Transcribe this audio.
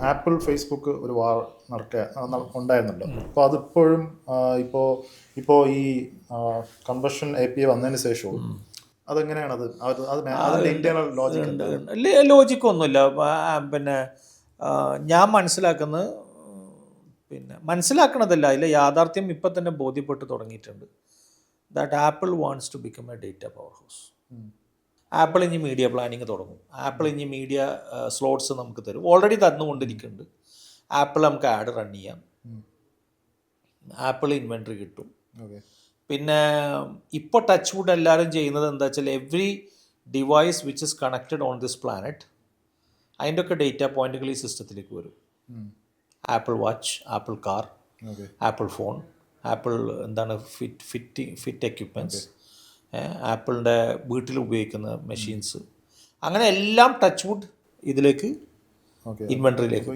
Apple Facebook ഒരു വാർ ഉണ്ടായിരുന്നല്ലോ. അപ്പോൾ അതിപ്പോഴും ഇപ്പോൾ ഈ കൺവെർഷൻ API വന്നതിന് ശേഷവും അതെങ്ങനെയാണത്? അതിൻ്റെ ഇന്റേണൽ ലോജിക് എന്താണ്? ലോജിക്കൊന്നുമില്ല. പിന്നെ ഞാൻ മനസ്സിലാക്കണതല്ല, അതിലെ യാഥാർത്ഥ്യം ഇപ്പം തന്നെ ബോധ്യപ്പെട്ട് തുടങ്ങിയിട്ടുണ്ട്. That Apple wants to become a data power house. Apple ഇനി മീഡിയ പ്ലാനിങ് തുടങ്ങും. ആപ്പിൾ ഇനി മീഡിയ സ്ലോട്ട്സ് നമുക്ക് തരും. ഓൾറെഡി തന്നുകൊണ്ടിരിക്കുന്നുണ്ട്. ആപ്പിൾ നമുക്ക് ആഡ് റൺ ചെയ്യാം. ആപ്പിൾ ഇൻവെൻട്രി കിട്ടും. പിന്നെ ഇപ്പോൾ ടച്ച് വുഡ് എല്ലാവരും ചെയ്യുന്നത് എന്താ വെച്ചാൽ every device which is connected on this planet അതിൻ്റെ ഒക്കെ ഡേറ്റ പോയിന്റുകൾ ഈ സിസ്റ്റത്തിലേക്ക് വരും. Apple watch, Apple car, Apple phone, Apple fit equipments, ആപ്പിളിൻ്റെ വീട്ടിൽ ഉപയോഗിക്കുന്ന മെഷീൻസ്, അങ്ങനെ എല്ലാം ടച്ച് വുഡ് ഇതിലേക്ക് ഇൻവെൻട്രിയിലേക്ക്